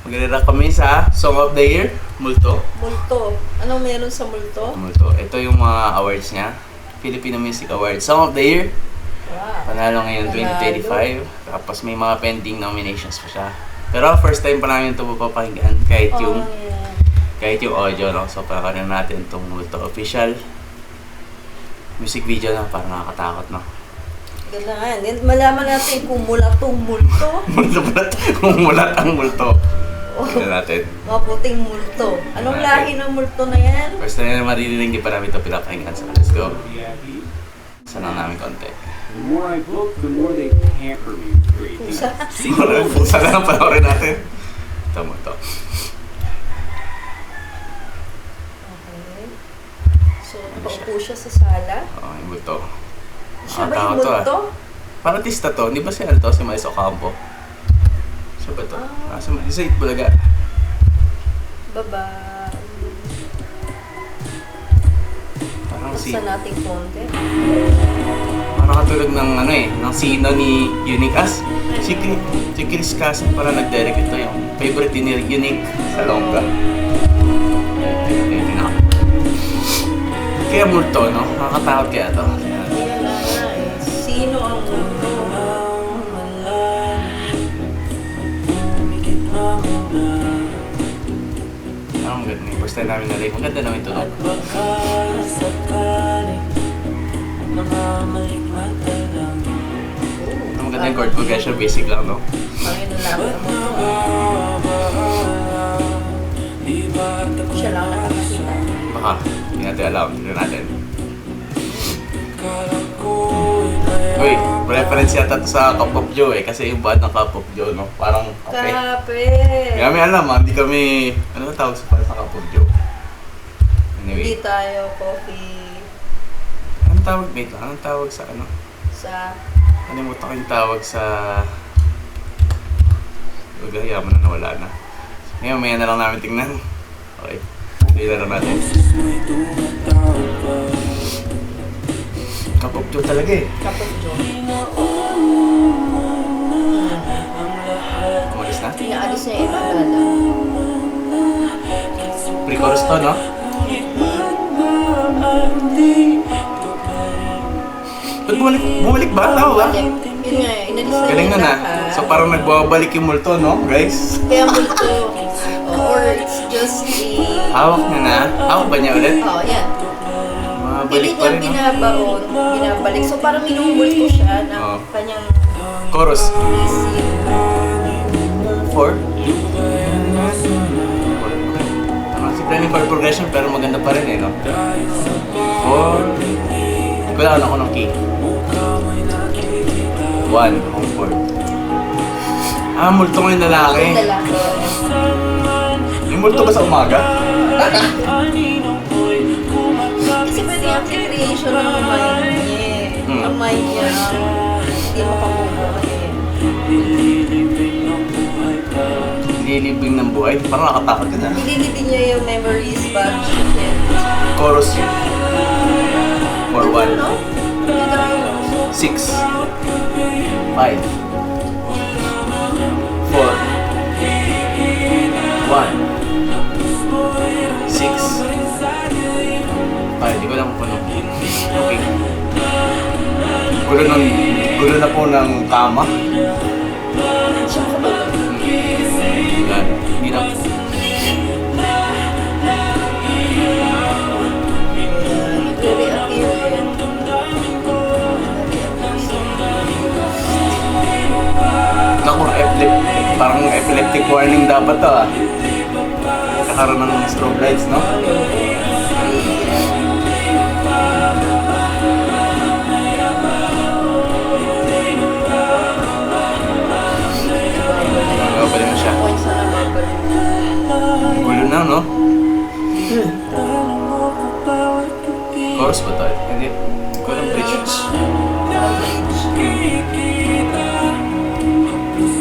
Magre-react kami sa Song of the Year, Multo. Multo. Anong meron sa multo? Multo. Ito yung mga awards niya. Filipino Music Awards. Song of the Year. Wow. Panalo ngayon Panalo. 2025. Tapos may mga pending nominations pa siya. Pero first time pa namin ito mapapakinggan. Kahit yung, yeah. kahit yung audio, no? So pakakaroon natin itong Multo official music video na parang nakakatakot, no? Kailangan. Malaman natin kung mula tong multo. Mulat ang multo. Tignan natin. Maputing multo. Anong lahi ng multo na yan? First time na maririnig, hindi pa namin ito pinapakinggan. So let's go. Sana namin konti. The more I book, the more they pamper me with great things. Pusa. Sana lang panoorin natin. Ito mo ito. Okay. So, nakaupo siya sa sala. Oo, yung multo. Siya ba Nakakatakot yung to, multo? Parang artista to. Hindi ba si ano to? Si Mais Ocampo? Siya ba to? Si Itbulaga. Baba. Parang si... Buksan natin konti. Parang katulog ng ano eh, ng sino ni Unique As. Si Chris Casan para nag-direct ito yung favorite ni Unique sa Longga. Kaya multo, no? Nakakatakot kaya to. Ayan na nga eh. Sino ang multo? Ang ganda yung first time namin na-live. Ang ganda naman ito, no? Ang ganda yung chord progression, basic lang, no? Panginoon namin ang multo. Siya lang nakakakita. Baka, hindi natin alam. Tignan natin. Uy, reference yata to sa Cup of Joe eh. Kasi yung band ng Cup of Joe, no? Parang kape. Kape! Hindi kami alam, ha? Hindi kami... Ano ba tawag sa para sa Cup of Joe? Hindi Anyway. tayo coffee Anong tawag dito? Anong tawag sa ano? sa... Kalimutan ko yung tawag sa... Yaman na nawala na. Ngayon, maya na lang namin tingnan. Okay. Hindi na lang natin. Cup of Joe talaga eh. Cup of Joe. Umalis na. Pinaalis niya yung Ibagala. Pre-chorus to, no? Ba't bumalik ba? Tao ba? Yun nga, inalis na Galing yung na na. lahat. So parang nagbabalik yung multo, no, guys? Kaya multo. Or it's just a... Hawak niya na. Hawak ba niya ulit? Oo, yan. Mabalik Hindi pa niya rin, no? binabaon, binabalik. So parang minumulto siya ng Oo. kanyang Chorus. isip. 4. Simple yung chord progression pero maganda pa rin eh, no? 4. Wala ako ng key. 1. Ang 4. Ah, multo ko yung lalaki. Yung lalaki. Yung multo ba sa umaga? Kasi pwede yung creation ng mind niya eh. Ang mind niya, hindi makabubuhay eh. Nililibing ng buhay. Parang nakatakot ka na. Nililibin niya yung memories but Chorus. 4, 1. no? 6. 5. 4. 1. 6. 5. Di ko lang kung ano. Okay. Gulo na po ng kama. Siya ko ba? Yan. Hindi na po. Nagre-reappear yan. Naku, parang epileptic warning dapat to ah. Kakaroon ng strobe lights, no? Nagabali mo siya. Points na nababalik. Gulo na, no? Chorus ba tayo? Hindi. Ko lang bridge.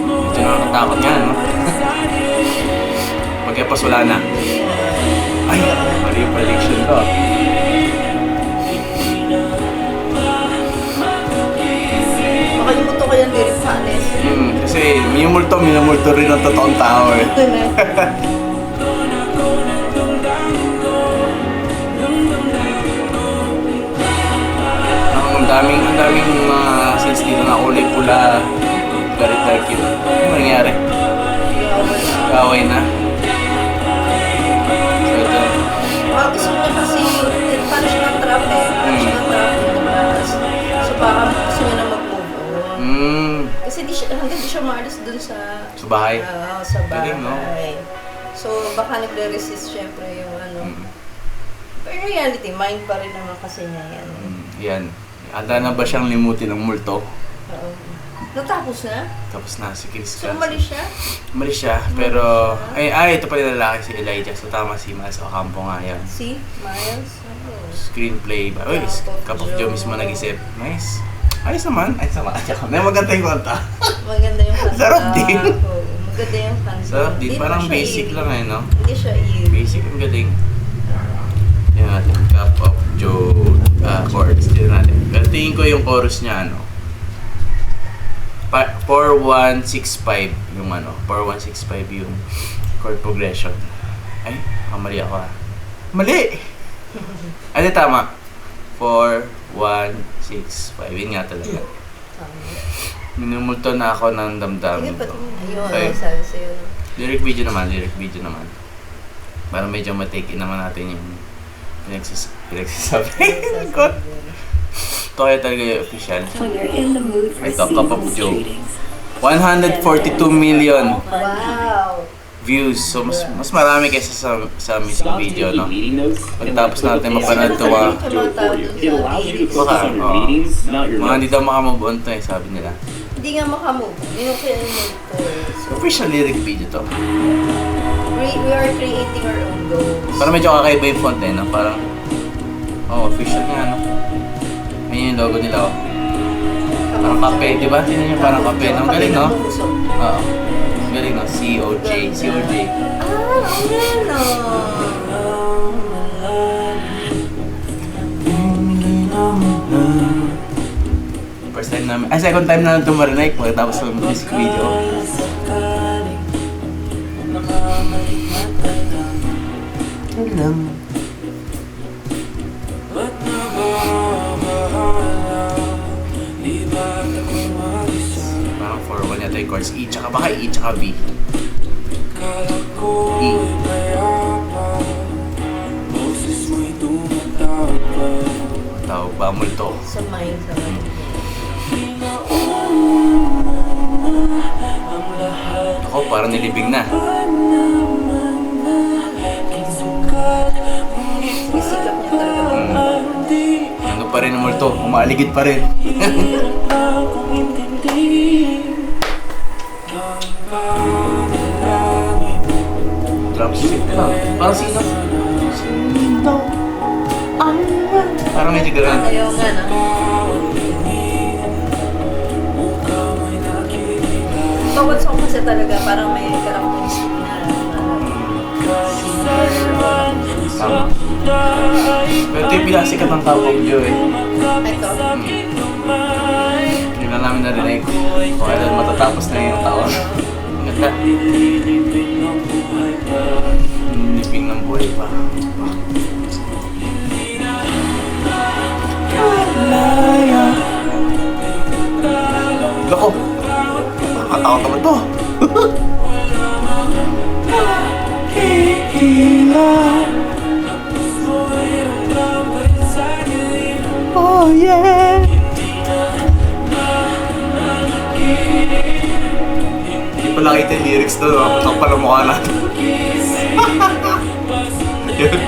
Ito nakakatakot nga, no? Pagkapas wala na. Ay, mali yung prediction to. Makalimutan ko yung lyrics sa anes. Kasi Kasi minumulto rin ang totoong tao eh. Ito na. Ang daming mga scenes dito na kulay pula. Very dark yun. Ano nangyari? Kaway na. So ito. Gusto niya kasi, paano siya ng-trap eh. Paano siya ng-trap yung tumakas. So parang gusto niya na mag-move on. Kasi hanggang di siya maalis dun sa... Sa bahay? Sa bahay. Galing, no? So baka nagre-resist syempre yung ano. Pero in reality, mind pa rin naman kasi niya yan. Yan. Handa na ba siyang limutin ng multo? Oo. Natapos na? Tapos na si Chris So Cassie. umalis siya? Umalis siya, pero... Ay, ito pala yung lalaki si Elijah. So tama si Miles Ocampo nga yan. Si Miles? Screenplay ba? Uy, Cup of Joe mismo nag-isip. Nice. Ayos naman. Ayos naman. May maganda yung kanta. Maganda yung kanta. Sarap din. Oo, maganda yung kanta. Sarap din. Hindi Parang pa siya basic eerie. lang eh, no? Hindi siya eerie. Basic, ang galing. Yan natin. Cup of Joe chords. Tignan natin. Pero tingin ko yung chorus niya, ano? 4-1-6-5 yung ano. 4-1-6-5 yung chord progression. Ay, mali ako ah. Mali! Ano tama? 4-1-6-5. Yun nga talaga. Minumulto na ako ng Sige, damdamin pati ko. ayun, Okay. sabi sa'yo. Lyric video naman. Para medyo matake in naman natin yung pinagsasabi. God. Ito kaya talaga yung official. When you're in the mood for Ito, Cup of seasonal Joe. greetings. 142 million Wow! views. So, mas marami kaysa sa music Stop video, no? taking meeting notes. Pagtapos natin mapanood ito, Do it for you. It allows you to focus Baka, on your oo. meetings, not your Mga hindi notes. daw makamove on to eh, sabi nila. Hindi nga makamove. Yun yung kailangan ko. So, Official lyric video to. we are creating our own goals. Parang medyo kakaiba yung font eh, no? Parang, official nga, no? Ayun yung logo nila, oh. Parang kape, di ba? Tingnan niyo, parang kape. Ang galing, no? Oo. Ang galing, no? COJ. COJ. First time namin, second time namin ito marinig pagkatapos ng music video. Alam. Parang 4-1 yata yung chords. E tsaka baka E tsaka B. E. Tawag ba multo? Sa mind. Ako parang nilibing na. Sisikap niya talaga. Ano pa rin ang multo? Umaaligid pa rin. Drum set pa. Parang sino? Sino? Parang medyo gano'n. Ayaw nga na. Bawat song kasi talaga parang may characteristic na Tama. Pero ito yung pinasikat ng Cup of Joe eh. ito. Hindi na namin narinig. O kailan matatapos na yung taon. Ang ganda. Niping ng buhay pa. Lako! Nakakatakot naman to. Oh yeah! Hindi pala kita yung lyrics doon, patak pala mukha natin. Yun.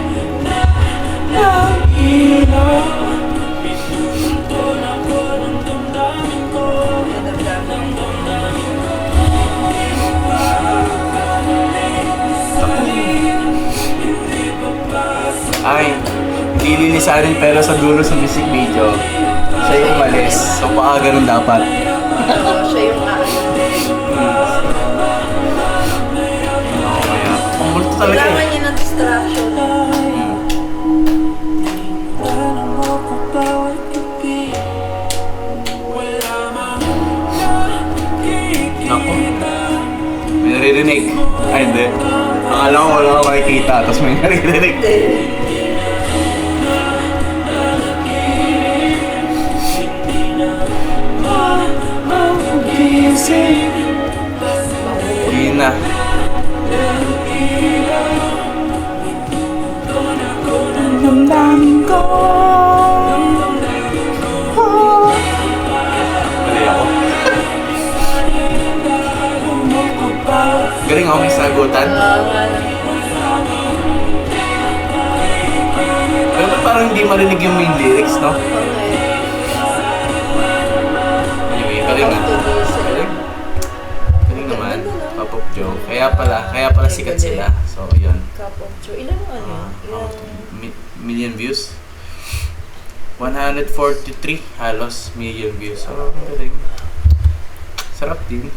Ay, hindi lilisanin pero sa dulo sa music video, siya yung umalis. So baka ganun dapat. Siya yung Kaya, pumulto talaga kailangan eh. niya ng distraction. Naku, naririnig. Ay, hindi. Akala ko wala akong makikita, tapos may naririnig. Hindi na. Mali ako. Galing ako may sagutan. Pero ba't parang hindi marinig yung main lyrics, no? Anyway, galing na. Galing. Galing naman. Pop-up joke. Kaya pala sikat sila. So, yun. Kapag Joe. Ilan ano? Ilan? Million views. 143 halos million views. So, galing. Sarap din.